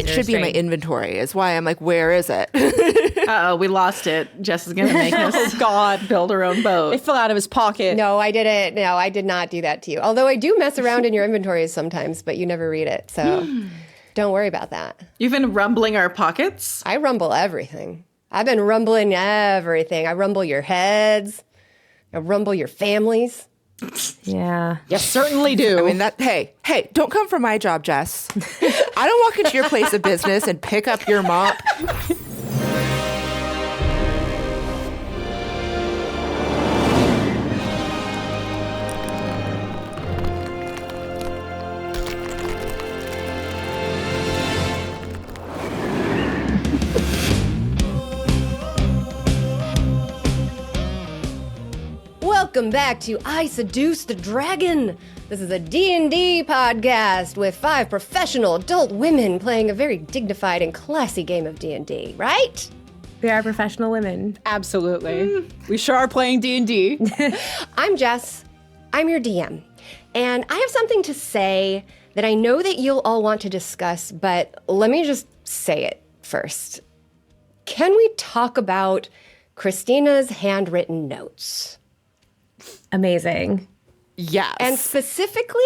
It should be in my inventory is why I'm like, where is it? Uh-oh, we lost it. Jess is going to make us build her own boat. It fell out of his pocket. No, I didn't. No, I did not do that to you. Although I do mess around in your inventories sometimes, but you never read it. So don't worry about that. You've been rumbling our pockets? I rumble everything. I've been rumbling everything. I rumble your heads. I rumble your families. Yeah. You certainly do. I mean, hey, don't come for my job, Jess. I don't walk into your place of business and pick up your mop. Welcome back to I Seduced the Dragon. This is a D&D podcast with 5 professional adult women playing a very dignified and classy game of D&D, right? We are professional women. Absolutely. We sure are playing D&D. I'm Jess. I'm your DM. And I have something to say that I know that you'll all want to discuss, but let me just say it first. Can we talk about Cristina's handwritten notes? Amazing. Yes. And specifically,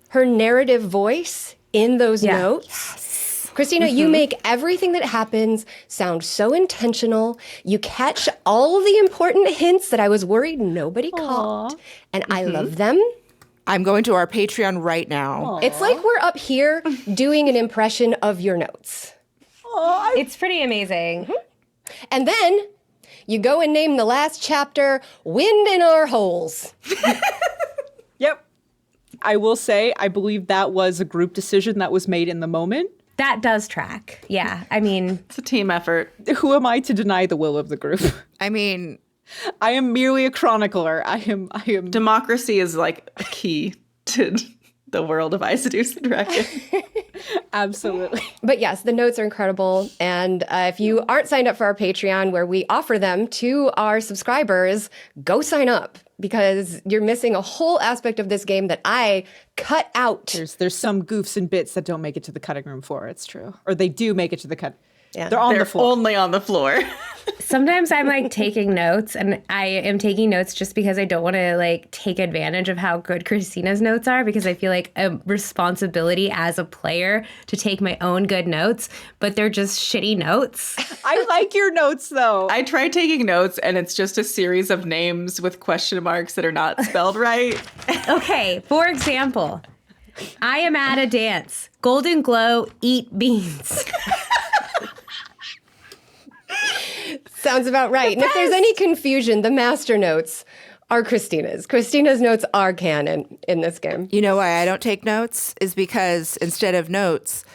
her narrative voice in those notes. Yes. Cristina, you make everything that happens sound so intentional. You catch all the important hints that I was worried nobody caught. And I love them. I'm going to our Patreon right now. It's like we're up here doing an impression of your notes. It's pretty amazing. And then you go and name the last chapter Wind in Our Holes. Yep. I will say, I believe that was a group decision that was made in the moment. That does track. Yeah. I mean, It's a team effort. Who am I to deny the will of the group? I mean, I am merely a chronicler. I am. Democracy is like a key to the world of I Seduce the Dragon. Absolutely. But yes, the notes are incredible. And if you aren't signed up for our Patreon, where we offer them to our subscribers, go sign up because you're missing a whole aspect of this game that I cut out. There's some goofs and bits that don't make it to the cutting room floor. It's true. Or they do make it to the cut. Yeah. They're on They're the floor. only on the floor. sometimes I'm like taking notes, and I am taking notes just because I don't want to like take advantage of how good Cristina's notes are, because I feel like a responsibility as a player to take my own good notes, but they're just shitty notes. I like your notes though. I tried taking notes and it's just a series of names with question marks that are not spelled right. Okay, for example, I am at a dance. Golden glow, eat beans. Sounds about right. And if there's any confusion, the master notes are Cristina's. Cristina's notes are canon in this game. You know why I don't take notes is because instead of notes,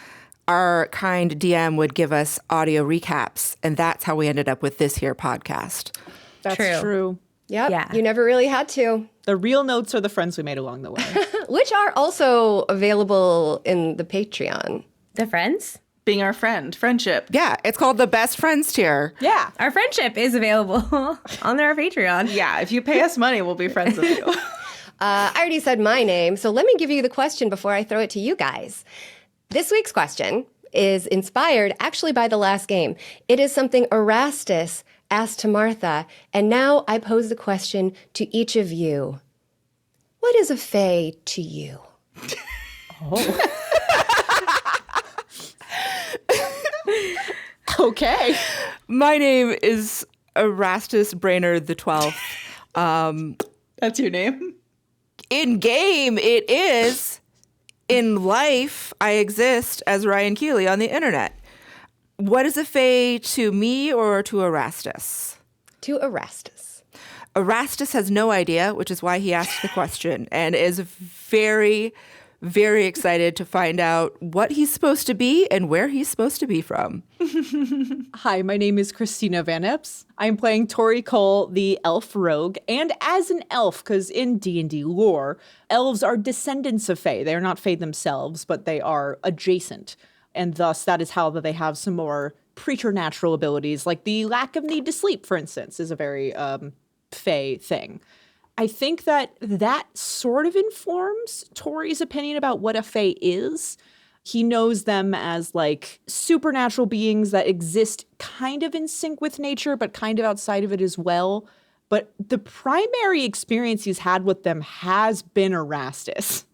our kind DM would give us audio recaps, and that's how we ended up with this here podcast. That's true. Yep. Yeah. You never really had to. The real notes are the friends we made along the way. Which are also available in the Patreon. The friends? Being our friend, friendship. Yeah, it's called the best friends tier. Yeah. Our friendship is available on our Patreon. Yeah, if you pay us money, we'll be friends with you. I already said my name, so let me give you the question before I throw it to you guys. This week's question is inspired actually by the last game. It is something Erastus asked to Martha, and now I pose the question to each of you. What is a fae to you? Okay. My name is Erastus Brainerd the 12th. That's your name? In game, it is. In life, I exist as Ryan Keely on the internet. What is a fae to me or to Erastus? To Erastus. Erastus has no idea, which is why he asked the question, and is very, very excited to find out what he's supposed to be and where he's supposed to be from. Hi, my name is Cristina Van Epps. I'm playing Tohri Cole, the elf rogue, and as an elf, because in D&D lore, elves are descendants of fae. They are not fae themselves, but they are adjacent. And thus, that is how they have some more preternatural abilities, like the lack of need to sleep, for instance, is a very fae thing. I think that sort of informs Tohri's opinion about what a fae is. He knows them as like supernatural beings that exist kind of in sync with nature, but kind of outside of it as well. But the primary experience he's had with them has been Erastus.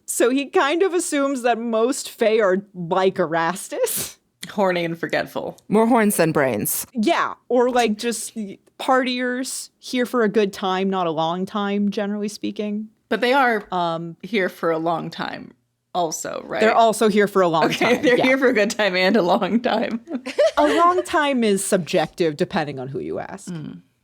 So he kind of assumes that most Fae are like Erastus. Horny and forgetful. More horns than brains. Yeah, or like just partiers here for a good time, not a long time, generally speaking. But they are here for a long time also, right? They're also here for a long time. They're yeah. here for a good time and a long time. A long time is subjective depending on who you ask.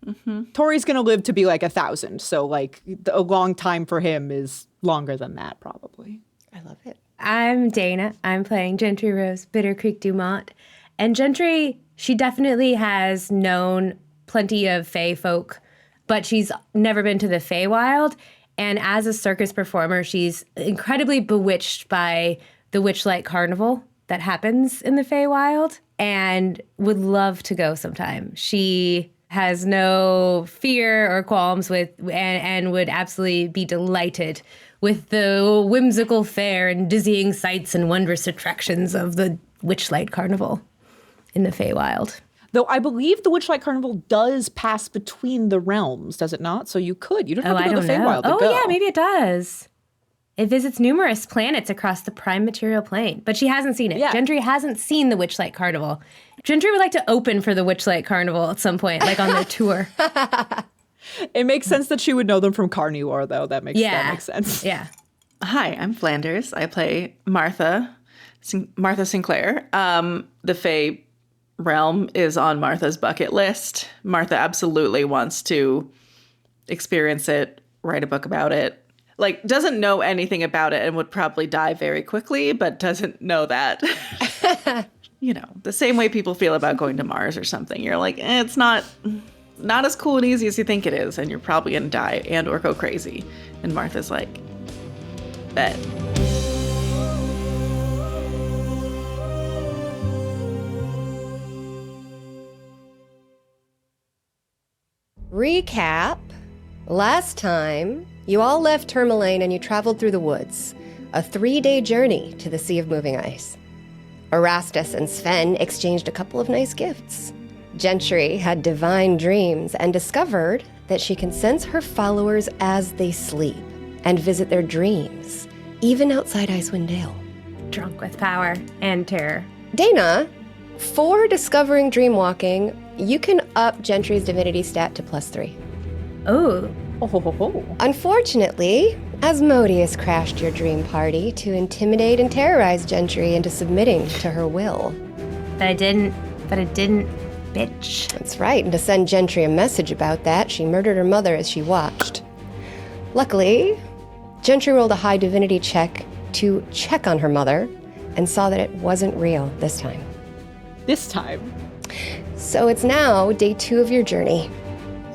Tohri's going to live to be like 1,000. So like a long time for him is longer than that probably. I love it. I'm Dana. I'm playing Gentry Rose, Bitter Creek Dumont. And Gentry, she definitely has known plenty of Fae folk, but she's never been to the Feywild. And as a circus performer, she's incredibly bewitched by the Witchlight Carnival that happens in the Feywild and would love to go sometime. She has no fear or qualms with and would absolutely be delighted with the whimsical fare and dizzying sights and wondrous attractions of the Witchlight Carnival in the Feywild. Though I believe the Witchlight Carnival does pass between the realms, does it not? So you don't have to go to the Feywild to go. Oh, yeah, maybe it does. It visits numerous planets across the prime material plane, but she hasn't seen it. Yeah. Gentry hasn't seen the Witchlight Carnival. Gentry would like to open for the Witchlight Carnival at some point, like on their tour. It makes sense that she would know them from Carnivore, though. That makes sense. Yeah. Hi, I'm Flanders. I play Martha Sinclair. The Fae realm is on Martha's bucket list. Martha absolutely wants to experience it, write a book about it. Like, doesn't know anything about it and would probably die very quickly, but doesn't know that. You know, the same way people feel about going to Mars or something. You're like, it's not as cool and easy as you think it is, and you're probably going to die and or go crazy. And Martha's like, bet. Recap. Last time, you all left Tourmaline and you traveled through the woods. A 3-day journey to the Sea of Moving Ice. Erastus and Sven exchanged a couple of nice gifts. Gentry had divine dreams and discovered that she can sense her followers as they sleep and visit their dreams, even outside Icewind Dale. Drunk with power and terror. Dana, for discovering dreamwalking, you can up Gentry's divinity stat to +3. Oh. Unfortunately, Asmodeus crashed your dream party to intimidate and terrorize Gentry into submitting to her will. But it didn't, bitch. That's right, and to send Gentry a message about that, she murdered her mother as she watched. Luckily, Gentry rolled a high divinity check to check on her mother and saw that it wasn't real this time. This time. So it's now day 2 of your journey.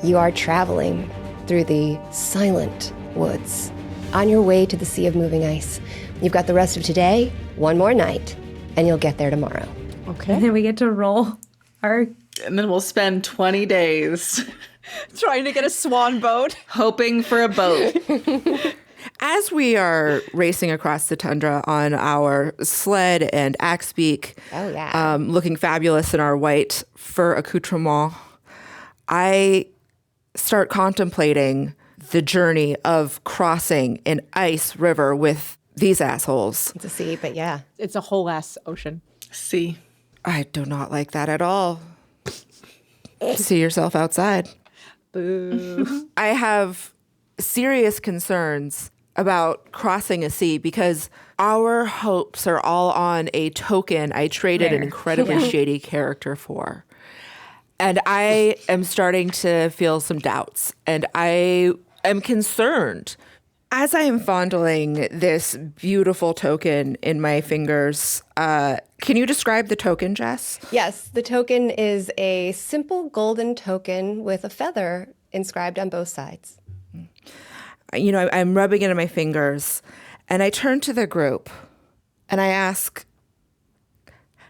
You are traveling through the silent woods on your way to the Sea of Moving Ice. You've got the rest of today, one more night, and you'll get there tomorrow. Okay. And then we get to roll our... And then we'll spend 20 days Trying to get a swan boat. hoping for a boat. As we are racing across the tundra on our sled and axe beak, looking fabulous in our white fur accoutrement, I start contemplating the journey of crossing an ice river with these assholes. It's a sea, but yeah. It's a whole ass ocean. See. I do not like that at all. See yourself outside. Boo. I have serious concerns about crossing a sea because our hopes are all on a token I traded an incredibly shady character for. And I am starting to feel some doubts, and I am concerned. As I am fondling this beautiful token in my fingers, can you describe the token, Jess? Yes, the token is a simple golden token with a feather inscribed on both sides. You know, I'm rubbing it in my fingers, and I turn to the group, and I ask,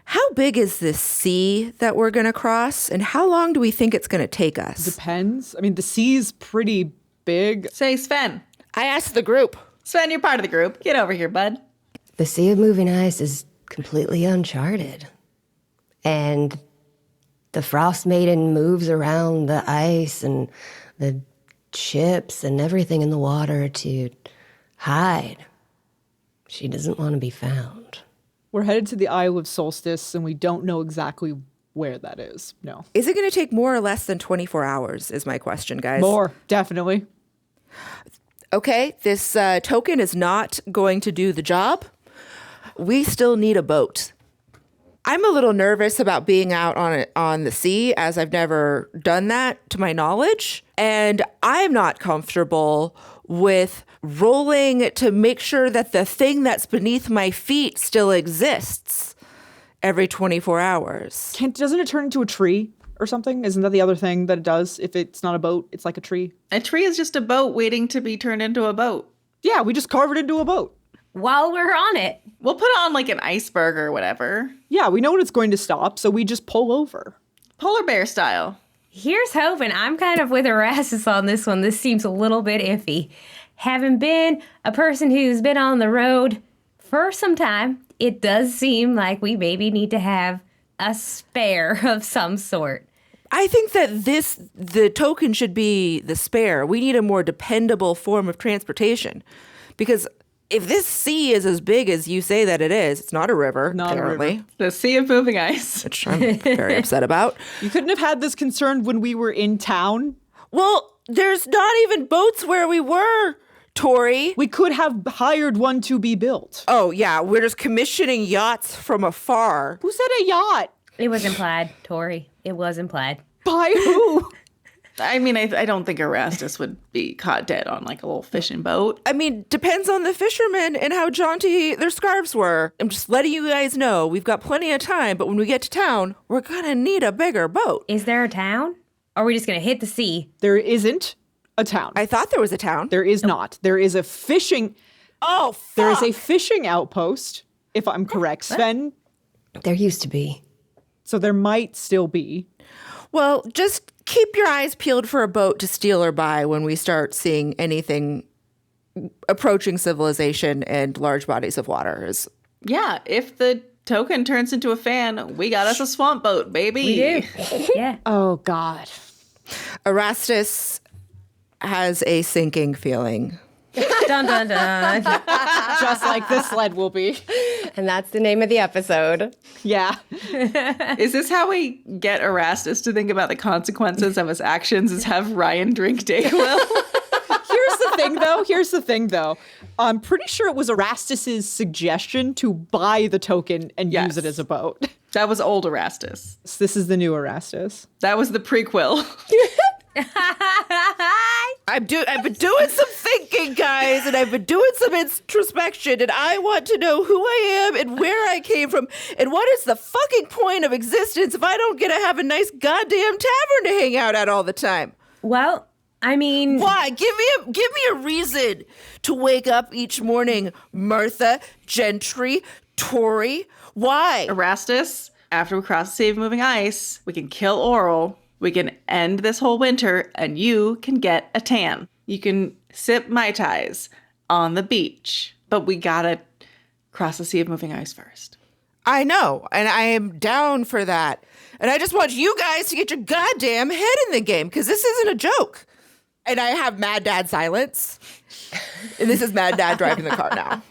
how big is this sea that we're going to cross, and how long do we think it's going to take us? Depends. I mean, the sea's pretty big. Say, Sven. I asked the group. Sven, you're part of the group. Get over here, bud. The Sea of Moving Ice is completely uncharted. And the Frostmaiden moves around the ice and the ships and everything in the water to hide. She doesn't want to be found. We're headed to the Isle of Solstice, and we don't know exactly where that is. No. Is it going to take more or less than 24 hours is my question, guys. More, definitely. Okay, this token is not going to do the job. We still need a boat. I'm a little nervous about being out on the sea, as I've never done that to my knowledge. And I'm not comfortable with rolling to make sure that the thing that's beneath my feet still exists every 24 hours. Doesn't it turn into a tree or something? Isn't that the other thing that it does? If it's not a boat, it's like a tree. A tree is just a boat waiting to be turned into a boat. Yeah, we just carve it into a boat. While we're on it. We'll put on like an iceberg or whatever. Yeah, we know when it's going to stop, so we just pull over. Polar bear style. Here's hoping. I'm kind of with Erastus on this one. This seems a little bit iffy. Having been a person who's been on the road for some time, it does seem like we maybe need to have a spare of some sort. I think that the token should be the spare. We need a more dependable form of transportation. Because if this sea is as big as you say that it is, it's not a river, Not a apparently. river. The Sea of Moving Ice. Which I'm very upset about. You couldn't have had this concern when we were in town. Well, there's not even boats where we were, Tohri. We could have hired one to be built. Oh, yeah, we're just commissioning yachts from afar. Who said a yacht? It was implied, Tohri. It was implied. By who? I mean, I don't think Erastus would be caught dead on like a little fishing boat. I mean, depends on the fishermen and how jaunty their scarves were. I'm just letting you guys know we've got plenty of time, but when we get to town, we're gonna need a bigger boat. Is there a town? Or are we just going to hit the sea? There isn't a town. I thought there was a town. There is not. There is a fishing... Oh, fuck. There is a fishing outpost, if I'm correct, Sven. There used to be. So there might still be. Well, just keep your eyes peeled for a boat to steal or buy when we start seeing anything approaching civilization and large bodies of water. Yeah, if the token turns into a fan, we got us a swamp boat, baby. We do. Yeah. Oh, God. Erastus has a sinking feeling. Dun, dun, dun. Just like this sled will be. And that's the name of the episode. Yeah. Is this how we get Erastus to think about the consequences of his actions, is have Ryan drink Dayquil? Here's the thing, though. I'm pretty sure it was Erastus's suggestion to buy the token and use it as a boat. That was old Erastus. So this is the new Erastus. That was the prequel. I've been doing some thinking, guys, and I've been doing some introspection, and I want to know who I am and where I came from, and what is the fucking point of existence if I don't get to have a nice goddamn tavern to hang out at all the time? Well, I mean... Why? Give me a reason to wake up each morning, Martha, Gentry, Tohri. Why? Erastus, after we cross the Sea of Moving Ice, we can kill Oral. We can end this whole winter, and you can get a tan. You can sip Mai Tais on the beach. But we gotta cross the Sea of Moving Ice first. I know, and I am down for that. And I just want you guys to get your goddamn head in the game, because this isn't a joke. And I have Mad Dad silence. And this is Mad Dad driving the car now.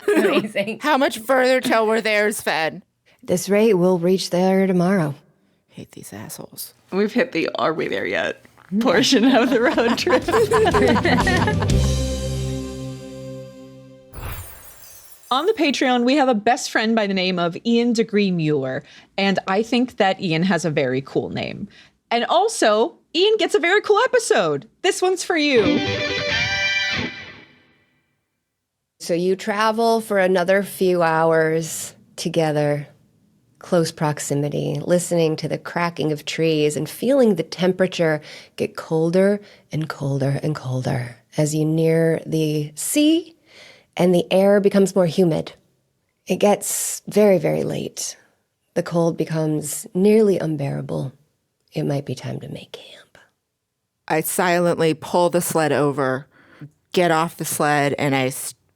Amazing. How much further till we're there, Sven? This rate, we'll reach there tomorrow. Hate these assholes. We've hit the "are we there yet" portion of the road trip. On the Patreon, we have a best friend by the name of Ian Degree Mueller, and I think that Ian has a very cool name. And also, Ian gets a very cool episode. This one's for you. So you travel for another few hours together, close proximity, listening to the cracking of trees and feeling the temperature get colder and colder and colder as you near the sea and the air becomes more humid. It gets very, very late. The cold becomes nearly unbearable. It might be time to make camp. I silently pull the sled over, get off the sled, and I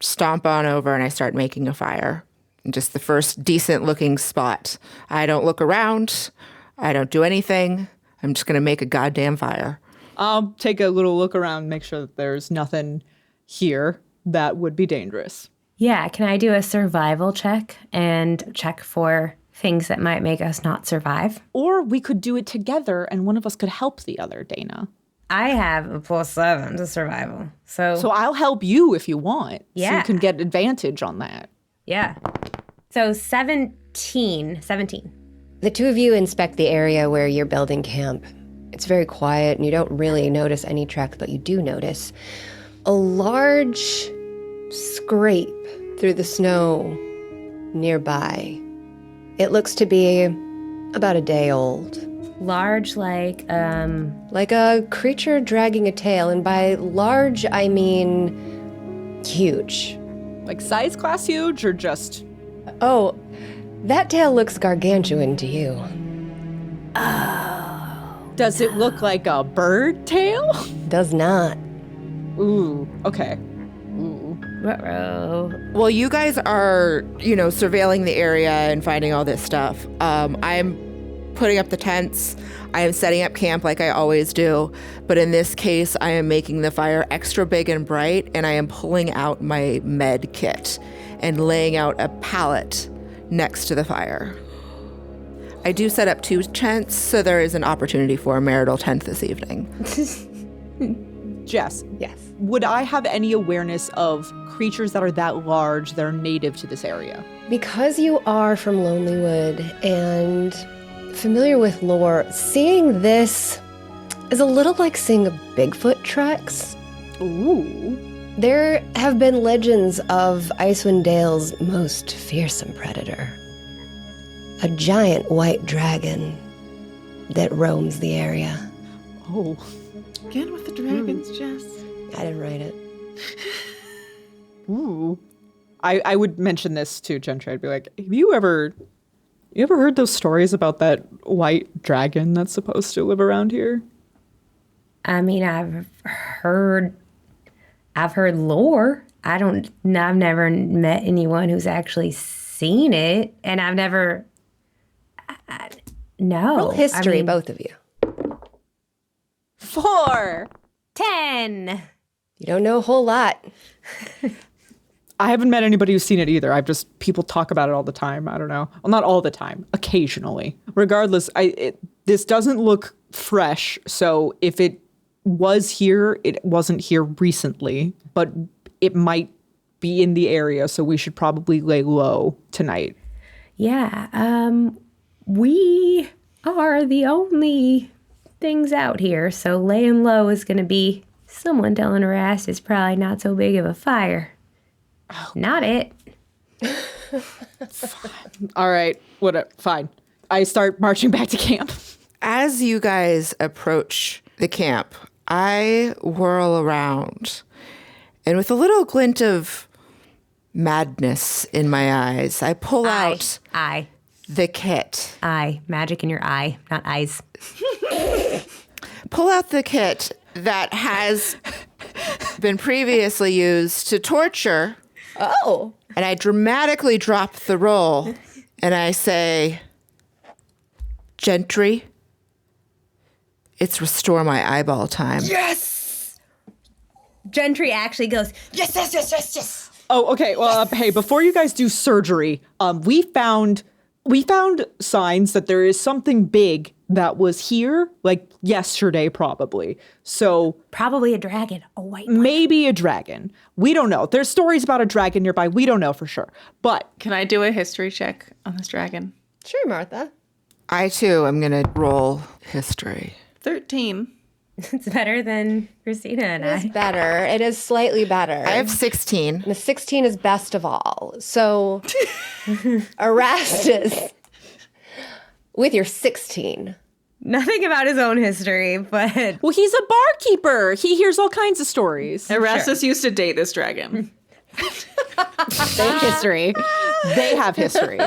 stomp on over and I start making a fire. Just the first decent looking spot. I don't look around. I don't do anything. I'm just going to make a goddamn fire. I'll take a little look around, make sure that there's nothing here that would be dangerous. Yeah, can I do a survival check and check for things that might make us not survive? Or we could do it together and one of us could help the other, Dana. I have a +7 to survival. So I'll help you if you want. Yeah. So you can get advantage on that. yeah. So 17. The two of you inspect the area where you're building camp. It's very quiet and you don't really notice any tracks, but you do notice a large scrape through the snow nearby. It looks to be about a day old. Large, like a creature dragging a tail, and by large I mean huge. Like size class huge or just... Oh, that tail looks gargantuan to you. Does it look like a bird tail? Does not. Ooh, okay. ruh-roh. Well, you guys are, surveilling the area and finding all this stuff. I'm putting up the tents. I am setting up camp like I always do. But in this case, I am making the fire extra big and bright, and I am pulling out my med kit and laying out a pallet next to the fire. I do set up 2 tents, so there is an opportunity for a marital tent this evening. Jess. Yes. Would I have any awareness of creatures that are that large that are native to this area? Because you are from Lonelywood and familiar with lore, seeing this is a little like seeing a Bigfoot tracks. Ooh. There have been legends of Icewind Dale's most fearsome predator. A giant white dragon that roams the area. Oh. Again with the dragons, Jess. I didn't write it. Ooh. I would mention this to Gentry. I'd be like, have you ever heard those stories about that white dragon that's supposed to live around here? I mean, I've heard lore. I've never met anyone who's actually seen it, and I've never. No. Roll history, both of you. 4. 10. You don't know a whole lot. I haven't met anybody who's seen it either. People talk about it all the time. I don't know. Well, not all the time. Occasionally. Regardless, this doesn't look fresh. So if it was here, it wasn't here recently, but it might be in the area. So we should probably lay low tonight. Yeah. We are the only things out here. So laying low is going to be someone telling Erastus it's probably not so big of a fire. Oh, not it. All right. Fine. I start marching back to camp. As you guys approach the camp, I whirl around, and with a little glint of madness in my eyes, I pull out the kit. Magic in your eye, not eyes. Pull out the kit that has been previously used to torture. Oh. And I dramatically drop the roll, and I say, Gentry, it's restore my eyeball time. Yes! Gentry actually goes, yes. Oh, okay. Well, hey, before you guys do surgery, we found signs that there is something big that was here, like yesterday, probably. So probably a dragon, a white one. Maybe a dragon. We don't know. There's stories about a dragon nearby. We don't know for sure. But can I do a history check on this dragon? Sure, Martha. I too am gonna roll history. 13. It's better than Cristina and I. It is better. It is slightly better. I have 16. And the 16 is best of all. So, Erastus, with your 16. Nothing about his own history, but... Well, he's a barkeeper. He hears all kinds of stories. Erastus used to date this dragon. They have history. They have history.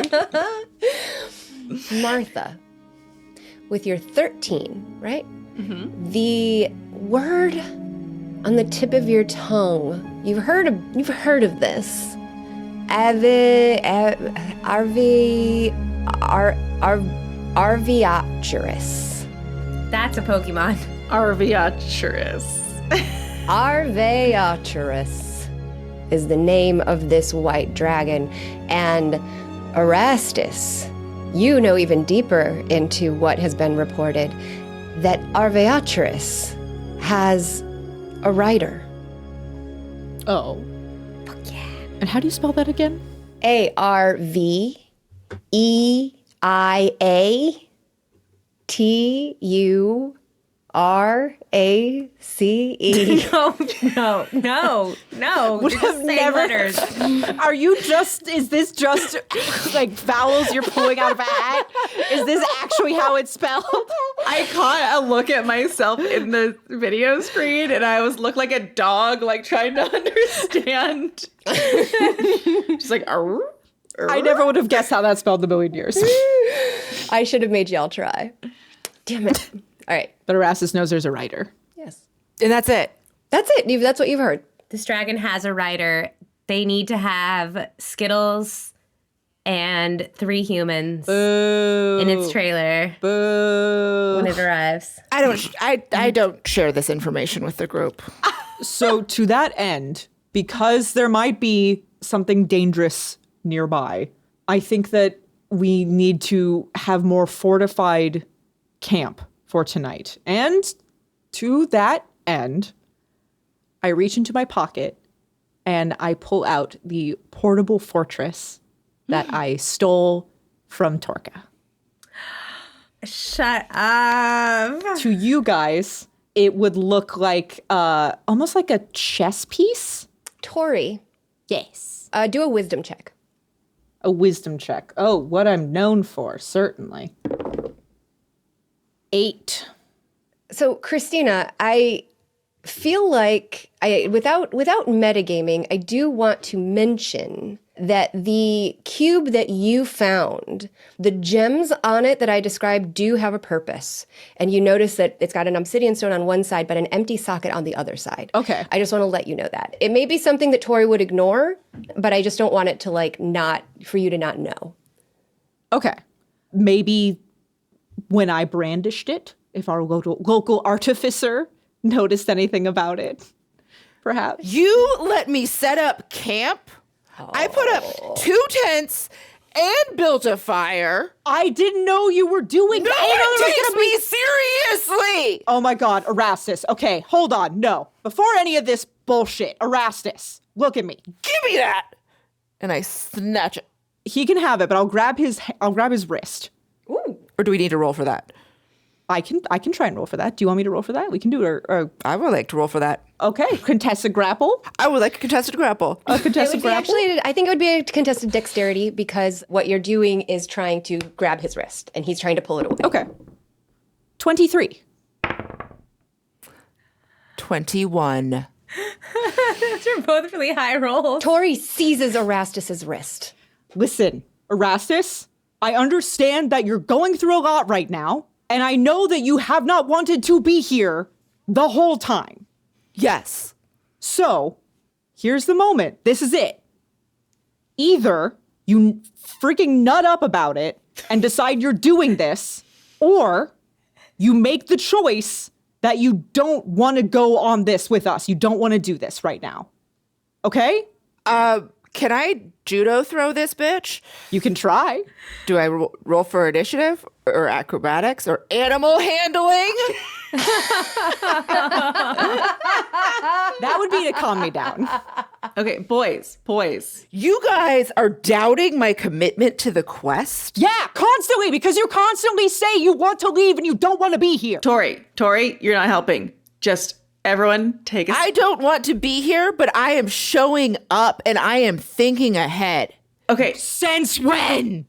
Martha, with your 13, right? Mm-hmm. The word on the tip of your tongue. You've heard of this. Arveaturus. That's a Pokemon. Arveaturus. Arveaturus is the name of this white dragon. And Erastus, you know even deeper into what has been reported, that Arveaturus has a rider. Oh. And how do you spell that again? Arveaturrace. No. Would You're have just saying never. letters. Is this just like vowels you're pulling out of a hat? Is this actually how it's spelled? I caught a look at myself in the video screen, and I looked like a dog, like trying to understand. Just like, arr, arr. I never would have guessed how that's spelled in a million years. I should have made y'all try. Damn it. All right. But Erastus knows there's a writer. Yes. And that's it. That's it. That's what you've heard. This dragon has a rider. They need to have Skittles and 3 humans Boo. in its trailer Boo. when it arrives. I don't share this information with the group. So to that end, because there might be something dangerous nearby, I think that we need to have more fortified camp for tonight. And to that end, I reach into my pocket and I pull out the portable fortress that I stole from Torka. Shut up. To you guys, it would look like almost like a chess piece. Tohri, Yes. do a wisdom check. A wisdom check. Oh, what I'm known for, certainly. 8. So, Cristina, I feel like without metagaming, I do want to mention that the cube that you found, the gems on it that I described do have a purpose. And you notice that it's got an obsidian stone on one side, but an empty socket on the other side. Okay. I just want to let you know that. It may be something that Tohri would ignore, but I just don't want it to for you to not know. Okay. Maybe when I brandished it, if our local artificer noticed anything about it, perhaps. You let me set up camp. I put up 2 tents and built a fire. I didn't know you were doing No that. one takes me seriously. Oh my God, Erastus. Okay, hold on. No. Before any of this bullshit, Erastus, look at me. Give me that. And I snatch it. He can have it, but I'll grab his wrist. Ooh. Or do we need to roll for that? I can try and roll for that. Do you want me to roll for that? We can do it. Or I would like to roll for that. okay, contested grapple. I would like a contested grapple. A contested grapple. I think it would be a contested dexterity because what you're doing is trying to grab his wrist and he's trying to pull it away. Okay. 23. 21. Those are both really high rolls. Tohri seizes Erastus's wrist. Listen, Erastus, I understand that you're going through a lot right now, and I know that you have not wanted to be here the whole time. Yes. So, here's the moment. This is it. Either you freaking nut up about it and decide you're doing this, or you make the choice that you don't want to go on this with us. You don't want to do this right now. Okay? Can I judo throw this bitch? You can try. Do I roll for initiative or acrobatics or animal handling? That would be to calm me down. Okay, boys. You guys are doubting my commitment to the quest? Yeah, constantly, because you constantly say you want to leave and you don't want to be here. Tohri, you're not helping. Just everyone take a... I don't want to be here, but I am showing up and I am thinking ahead. Okay. Since when?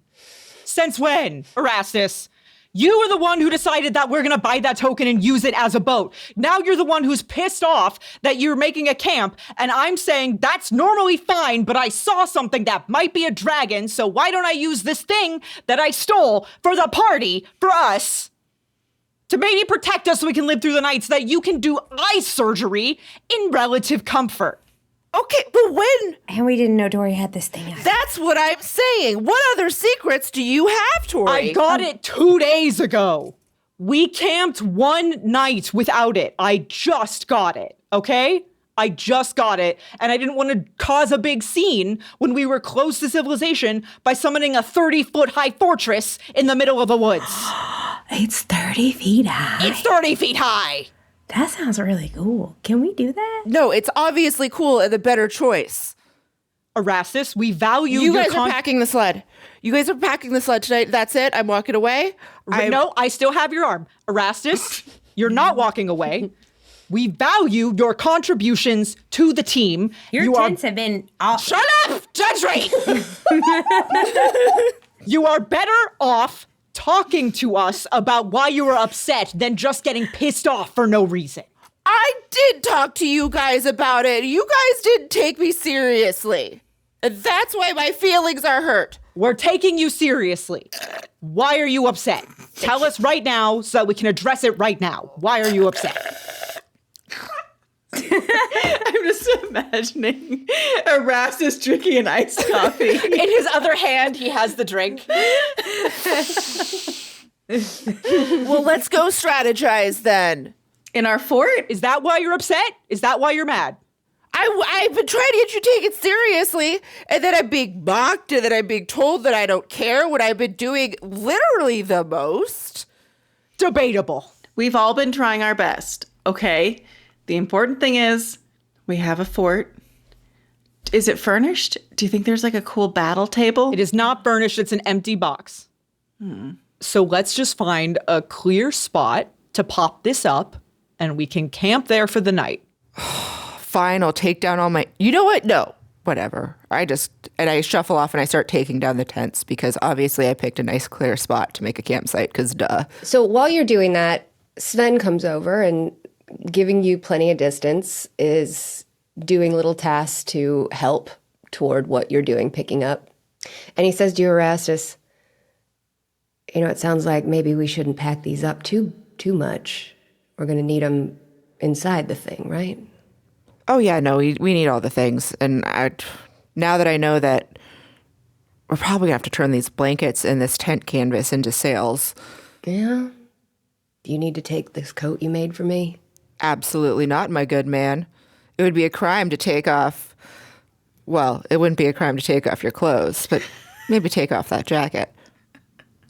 Since when, Erastus? You were the one who decided that we're going to buy that token and use it as a boat. Now you're the one who's pissed off that you're making a camp, and I'm saying that's normally fine, but I saw something that might be a dragon, so why don't I use this thing that I stole for the party for us to maybe protect us so we can live through the night so that you can do eye surgery in relative comfort. Okay, but when? And we didn't know Tohri had this thing out. That's what I'm saying. What other secrets do you have, Tohri? I got it 2 days ago. We camped one night without it. I just got it, okay? I just got it, and I didn't want to cause a big scene when we were close to civilization by summoning a 30-foot-high fortress in the middle of the woods. It's 30 feet high. It's 30 feet high! That sounds really cool. Can we do that? No, it's obviously cool and the better choice. Erastus, we value You your guys are packing the sled. You guys are packing the sled tonight. That's it. I'm walking away. No, I still have your arm. Erastus, you're not walking away. We value your contributions to the team. Your tents have been off. Shut up, Gentry! You are better off talking to us about why you were upset than just getting pissed off for no reason. I did talk to you guys about it. You guys didn't take me seriously. And that's why my feelings are hurt. We're taking you seriously. Why are you upset? Tell us right now so that we can address it right now. Why are you upset? I'm just imagining Erastus drinking an iced coffee. In his other hand, he has the drink. Well, let's go strategize then. In our fort? Is that why you're upset? Is that why you're mad? I've been trying to get you to take it seriously, and then I'm being mocked, and then I'm being told that I don't care when I've been doing literally the most. Debatable. We've all been trying our best, okay? The important thing is we have a fort. Is it furnished? Do you think there's like a cool battle table? It is not furnished. It's an empty box. So let's just find a clear spot to pop this up, and we can camp there for the night. Fine, I'll take down all my... You know what? No, whatever. I shuffle off and I start taking down the tents because obviously I picked a nice clear spot to make a campsite because duh. So while you're doing that, Sven comes over and giving you plenty of distance is doing little tasks to help toward what you're doing, picking up. And he says to you, Erastus, you know, it sounds like maybe we shouldn't pack these up too much. We're going to need them inside the thing, right? Oh yeah, no, we need all the things. And now that I know that we're probably going to have to turn these blankets and this tent canvas into sails. Yeah? Do you need to take this coat you made for me? Absolutely not, my good man. It would be a crime to take off... Well, it wouldn't be a crime to take off your clothes, but maybe take off that jacket.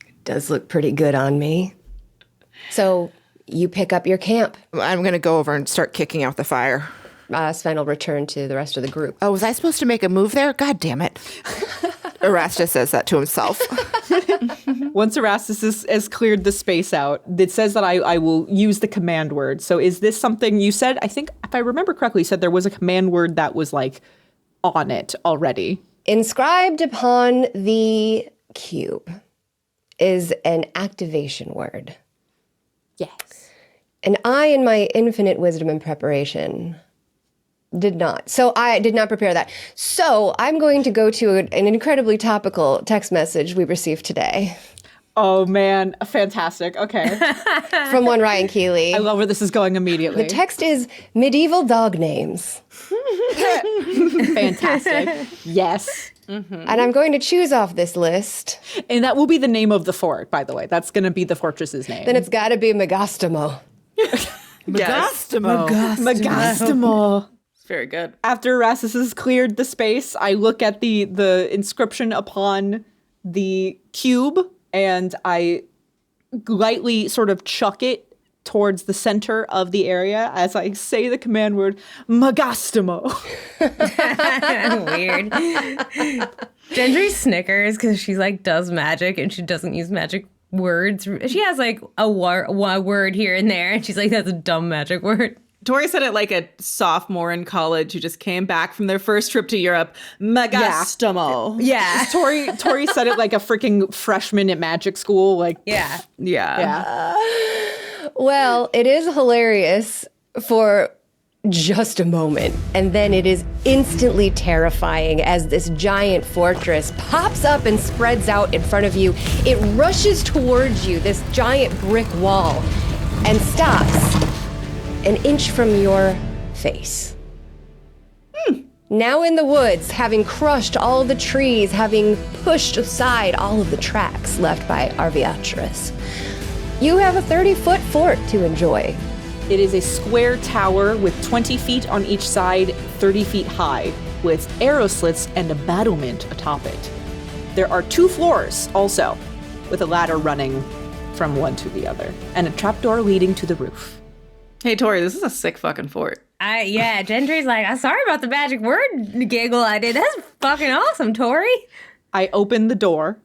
It does look pretty good on me. So you pick up your camp. I'm going to go over and start kicking out the fire. Sven will return to the rest of the group. Oh, was I supposed to make a move there? God damn it. Erastus says that to himself. Once Erastus has cleared the space out, it says that I will use the command word. So is this something you said? I think, if I remember correctly, you said there was a command word that was like on it already. Inscribed upon the cube is an activation word. Yes. And I, in my infinite wisdom and preparation, did not. So I did not prepare that. So I'm going to go to an incredibly topical text message we received today. Oh, man. Fantastic. Okay. From one Ryan Keely. I love where this is going immediately. The text is medieval dog names. Fantastic. Yes. Mm-hmm. And I'm going to choose off this list. And that will be the name of the fort, by the way. That's going to be the fortress's name. Then it's got to be Megastamo. Megastamo. Megastamo. Very good. After Erastus has cleared the space, I look at the inscription upon the cube, and I lightly sort of chuck it towards the center of the area as I say the command word, Megastamo. Weird. Gentry snickers because she like does magic and she doesn't use magic words. She has like a word here and there, and she's like, that's a dumb magic word. Tohri said it like a sophomore in college who just came back from their first trip to Europe. Megastamo. Yeah. Tohri said it like a freaking freshman at magic school. Like, Yeah. Well, it is hilarious for just a moment. And then it is instantly terrifying as this giant fortress pops up and spreads out in front of you. It rushes towards you, this giant brick wall. and stops an inch from your face. Now in the woods, having crushed all the trees, having pushed aside all of the tracks left by Arviatris, you have a 30-foot fort to enjoy. It is a square tower with 20 feet on each side, 30 feet high, with arrow slits and a battlement atop it. There are 2 floors also, with a ladder running from one to the other, and a trapdoor leading to the roof. Hey, Tohri, this is a sick fucking fort. Yeah, Gentry's like, I'm sorry about the magic word giggle I did. That's fucking awesome, Tohri. I open the door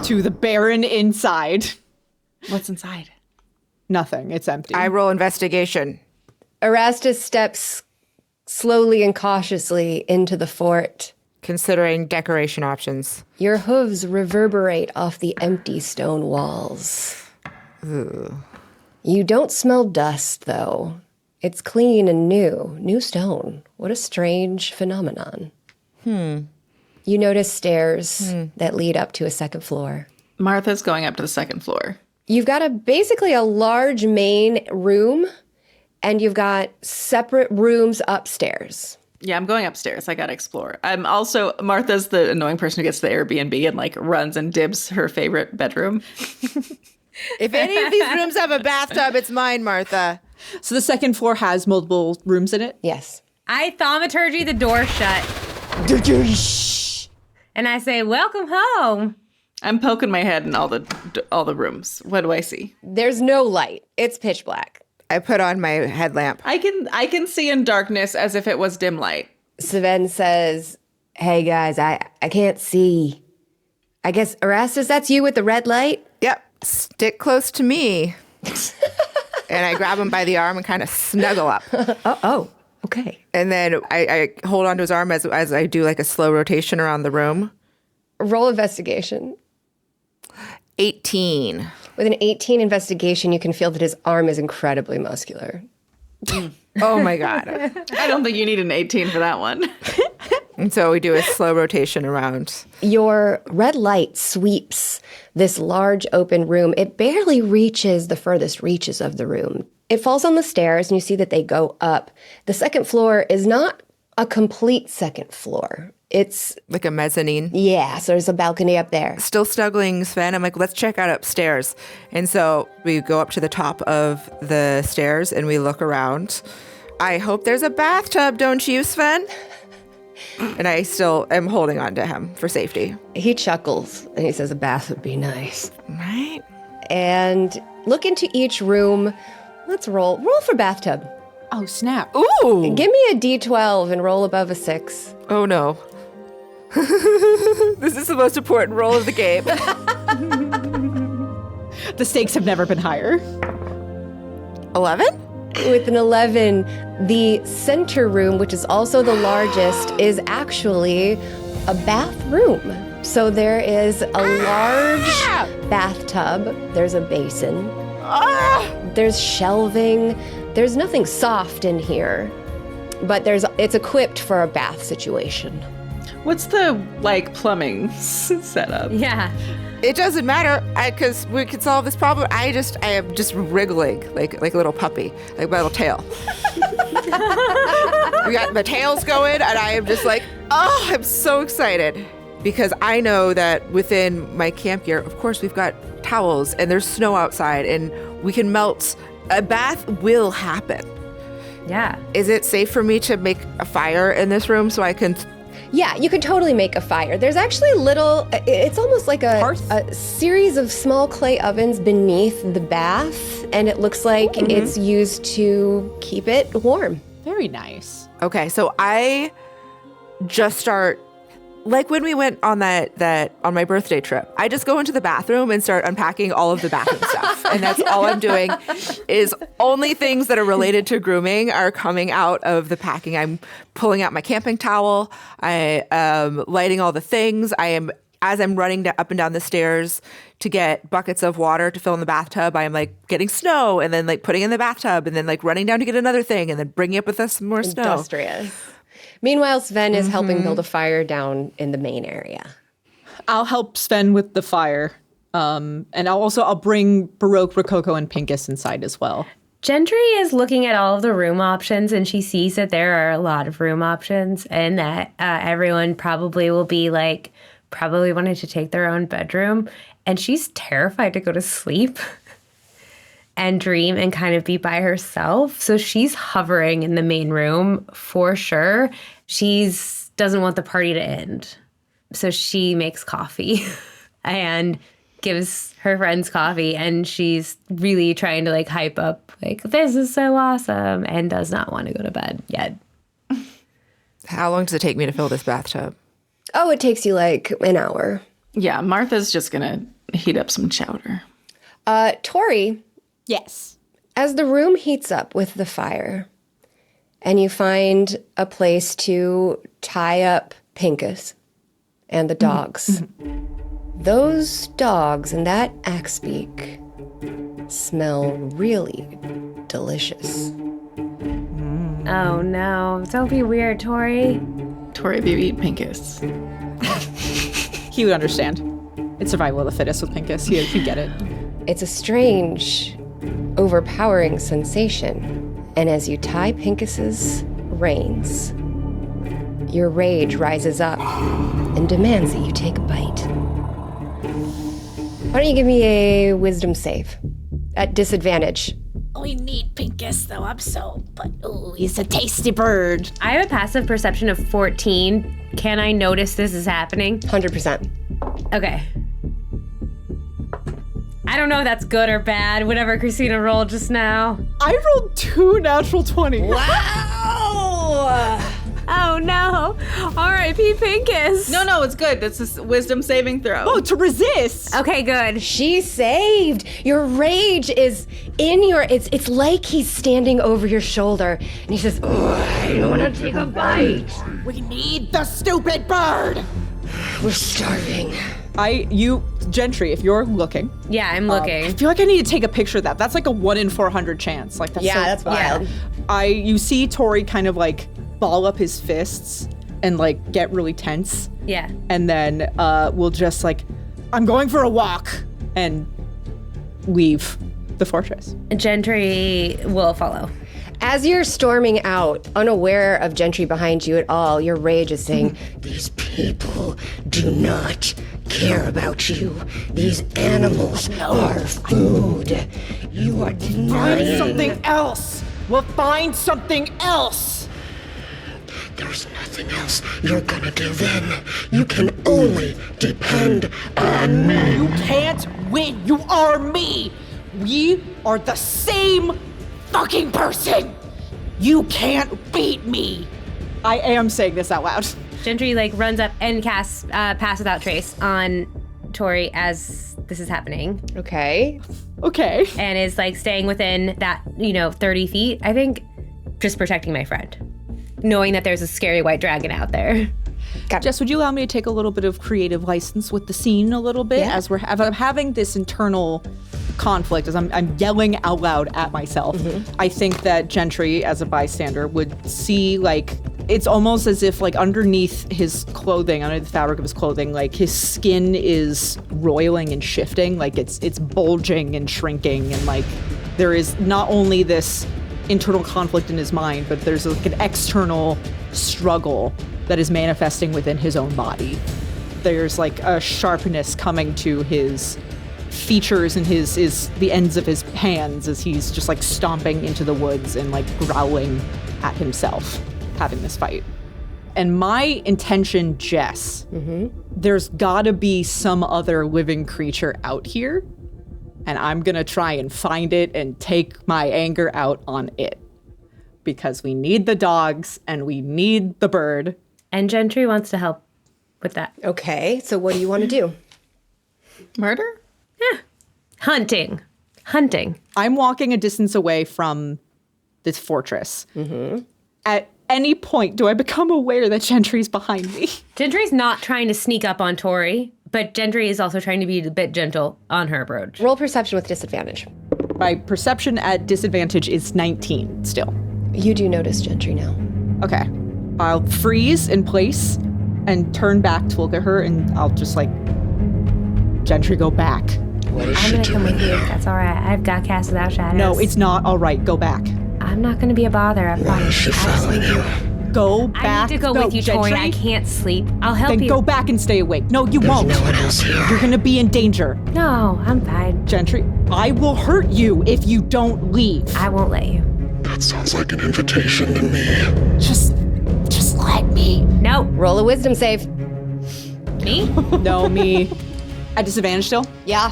to the Baron inside. What's inside? Nothing. It's empty. I roll investigation. Erastus steps slowly and cautiously into the fort. Considering decoration options. Your hooves reverberate off the empty stone walls. Ugh. You don't smell dust, though. It's clean and new stone. What a strange phenomenon. You notice stairs that lead up to a second floor. Martha's going up to the second floor. You've got basically a large main room, and you've got separate rooms upstairs. Yeah, I'm going upstairs. I gotta explore. I'm also, Martha's the annoying person who gets the Airbnb and like runs and dibs her favorite bedroom. If any of these rooms have a bathtub, it's mine, Martha. So the second floor has multiple rooms in it? Yes. I thaumaturgy the door shut. And I say, welcome home. I'm poking my head in all the rooms. What do I see? There's no light. It's pitch black. I put on my headlamp. I can see in darkness as if it was dim light. Sven says, hey guys, I can't see. I guess, Erastus, that's you with the red light? Yep. Stick close to me. And I grab him by the arm and kind of snuggle up. Oh, okay. And then I hold onto his arm as I do like a slow rotation around the room. Roll investigation. 18. With an 18 investigation, you can feel that his arm is incredibly muscular. Oh my God. I don't think you need an 18 for that one. And so we do a slow rotation around. Your red light sweeps this large open room. It barely reaches the furthest reaches of the room. It falls on the stairs, and you see that they go up. The second floor is not a complete second floor. It's Like a mezzanine. yeah, so there's a balcony up there. Still snuggling Sven. I'm like, let's check out upstairs. And so we go up to the top of the stairs and we look around. I hope there's a bathtub, don't you, Sven? And I still am holding on to him for safety. He chuckles and he says a bath would be nice. Right? And look into each room. Let's roll. Roll for bathtub. Oh, snap. Ooh. Give me a D12 and roll above a 6. Oh no. This is the most important roll of the game. The stakes have never been higher. 11? With an 11, the center room, which is also the largest, is actually a bathroom. So there is a large bathtub. There's a basin. There's shelving. There's nothing soft in here, but it's equipped for a bath situation. What's the like plumbing setup? Yeah. It doesn't matter because we can solve this problem. I am just wriggling like a little puppy, like my little tail. We got my tails going, and I am just like, oh, I'm so excited because I know that within my camp gear, of course, we've got towels and there's snow outside, and we can melt. A bath will happen. Yeah. Is it safe for me to make a fire in this room so I can? Yeah, you could totally make a fire. There's actually it's almost like a series of small clay ovens beneath the bath, and it looks like it's used to keep it warm. Very nice. Okay, so I just start, like when we went on that on my birthday trip, I just go into the bathroom and start unpacking all of the bathroom stuff. And that's all I'm doing is only things that are related to grooming are coming out of the packing. I'm pulling out my camping towel. I am lighting all the things. As I'm running up and down the stairs to get buckets of water to fill in the bathtub, I am like getting snow and then like putting in the bathtub and then like running down to get another thing and then bringing up with us some more snow. Industrious. Meanwhile, Sven is helping build a fire down in the main area. I'll help Sven with the fire. And I'll bring Baroque, Rococo, and Pincus inside as well. Gentry is looking at all of the room options, and she sees that there are a lot of room options, and that everyone probably will be like, probably wanting to take their own bedroom. And she's terrified to go to sleep and dream and kind of be by herself. So she's hovering in the main room for sure. Doesn't want the party to end. So she makes coffee and gives her friends coffee, and she's really trying to like hype up like, this is so awesome, and does not want to go to bed yet. How long does it take me to fill this bathtub? Oh, it takes you like an hour. Yeah, Martha's just gonna heat up some chowder. Tohri, Yes. as the room heats up with the fire and you find a place to tie up Pincus and the dogs, those dogs and that axe beak smell really delicious. Oh no, don't be weird, Tohri. Tohri, if you eat Pincus. He would understand. It's survival of the fittest with Pincus. He'd get it. It's a strange, overpowering sensation. And as you tie Pincus's reins, your rage rises up and demands that you take a bite. Why don't you give me a wisdom save at disadvantage? We need Pincus, though. But he's a tasty bird. I have a passive perception of 14. Can I notice this is happening? 100%. Okay. I don't know if that's good or bad, whatever Cristina rolled just now. I rolled 2 natural 20s. Wow! Oh no. R.I.P. Pincus. No, it's good. That's a wisdom saving throw. Oh, to resist. Okay, good. She saved. Your rage is in your. It's like he's standing over your shoulder, and he says, "Oh, I don't want to take a bite. We need the stupid bird. We're starving." Gentry, if you're looking. Yeah, I'm looking. I feel like I need to take a picture of that. That's like a 1 in 400 chance. Like that's That's wild. You see Tohri kind of like ball up his fists and like get really tense. Yeah. And then we'll just like, I'm going for a walk and leave the fortress. Gentry will follow. As you're storming out, unaware of Gentry behind you at all, your rage is saying, "These people do not care about you. These animals are food. You are denying." Something else. We'll find something else. There's nothing else. You're gonna give in. You can only depend on me. You can't win. You are me. We are the same fucking person. You can't beat me. I am saying this out loud. Gentry like runs up and casts Pass Without Trace on Tohri as this is happening. Okay. Okay. And is like staying within that, 30 feet, I think, just protecting my friend. Knowing that there's a scary white dragon out there. Jess, would you allow me to take a little bit of creative license with the scene a little bit as I'm having this internal conflict, as I'm yelling out loud at myself. I think that Gentry, as a bystander, would see like, it's almost as if like underneath his clothing, under the fabric of his clothing, like his skin is roiling and shifting, like it's bulging and shrinking, and like there is not only this internal conflict in his mind, but there's like an external struggle that is manifesting within his own body. There's like a sharpness coming to his features and the ends of his hands as he's just like stomping into the woods and like growling at himself, having this fight. And my intention, Jess, there's gotta be some other living creature out here, and I'm gonna try and find it and take my anger out on it. Because we need the dogs and we need the bird. And Gentry wants to help with that. Okay, so what do you want to do? Murder? Hunting. I'm walking a distance away from this fortress. At any point, do I become aware that Gentry's behind me? Gentry's not trying to sneak up on Tohri, but Gentry is also trying to be a bit gentle on her approach. Roll perception with disadvantage. My perception at disadvantage is 19 still. You do notice Gentry now. Okay. I'll freeze in place and turn back to look at her, and I'll just like, Gentry, go back. What is I'm she gonna come doing with you. here? That's all right. I've got Cast Without Shadows. No, it's not all right. Go back. I'm not gonna be a bother. I Why is promise. she following you? Go back. I need to go with you, Tohri. Gentry. I can't sleep. I'll help Then you. go back and stay awake. No, you There's won't. no one else here. You're gonna be in danger. No, I'm fine. Gentry, I will hurt you if you don't leave. I won't let you. That sounds like an invitation to me. Just let me. No. Roll a wisdom save. Me? No, me. At disadvantage still? Yeah.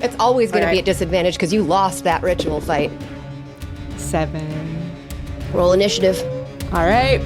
It's always going to All be right. at disadvantage because you lost that ritual fight. 7. Roll initiative. All right.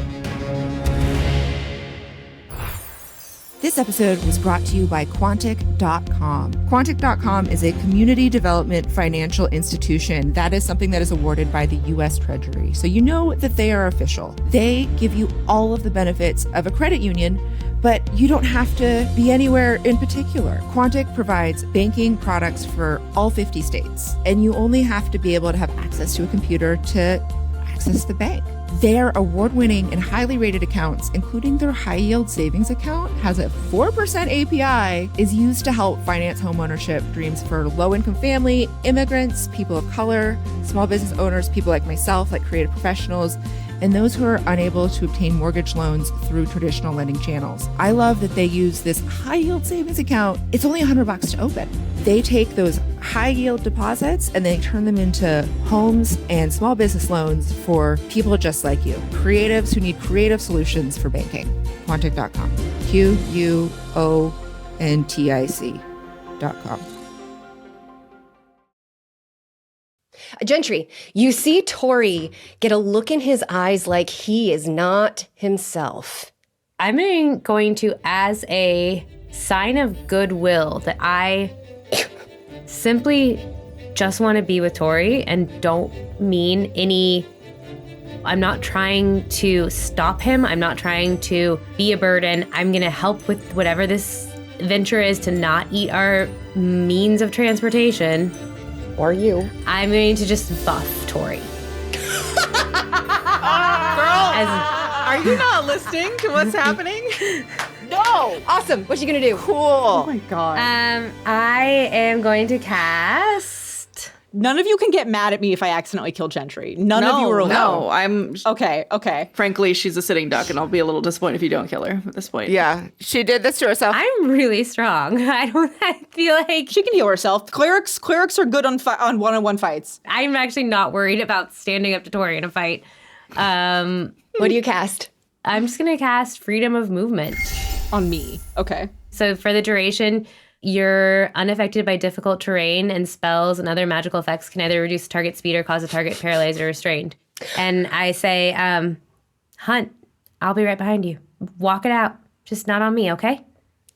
This episode was brought to you by Quantic.com. Quantic.com is a community development financial institution. That is something that is awarded by the U.S. Treasury. So you know that they are official. They give you all of the benefits of a credit union, but you don't have to be anywhere in particular. Quantic provides banking products for all 50 states, and you only have to be able to have access to a computer to access the bank. Their award-winning and highly rated accounts, including their high-yield savings account, has a 4% API, is used to help finance homeownership dreams for low-income family, immigrants, people of color, small business owners, people like myself, like creative professionals, and those who are unable to obtain mortgage loans through traditional lending channels. I love that they use this high-yield savings account. It's only $100 to open. They take those high-yield deposits and they turn them into homes and small business loans for people just like you, creatives who need creative solutions for banking. Quantic.com. QUONTIC.com. Gentry, you see Tohri get a look in his eyes like he is not himself. I'm going to, as a sign of goodwill, that I simply just want to be with Tohri and don't mean any. I'm not trying to stop him. I'm not trying to be a burden. I'm going to help with whatever this venture is to not eat our means of transportation. Or you. I'm going to just buff Tohri. Are you not listening to what's happening? No! Awesome. What you gonna do? Cool. Oh my god. I am going to cast. None of you can get mad at me if I accidentally kill Gentry. None of you are allowed. No, I'm. Okay. Frankly, she's a sitting duck, and I'll be a little disappointed if you don't kill her at this point. Yeah, she did this to herself. I'm really strong. I feel like She can heal herself. Clerics are good on one-on-one fights. I'm actually not worried about standing up to Tohri in a fight. What do you cast? I'm just going to cast Freedom of Movement. On me. Okay. So for the duration, you're unaffected by difficult terrain, and spells and other magical effects can either reduce target speed or cause a target paralyzed or restrained. And I say, Hunt, I'll be right behind you. Walk it out. Just not on me, okay?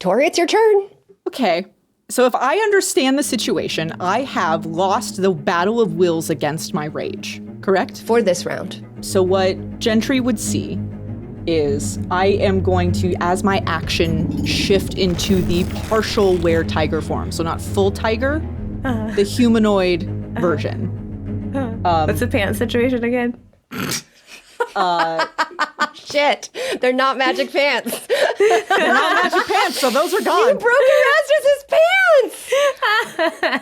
Tohri, it's your turn. Okay. So if I understand the situation, I have lost the battle of wills against my rage, correct? For this round. So what Gentry would see is I am going to, as my action, shift into the partial were-tiger form. So not full tiger, the humanoid version. What's the pants situation again? Shit. They're not magic pants. They're not magic pants, so those are gone. Broke Erastus' pants.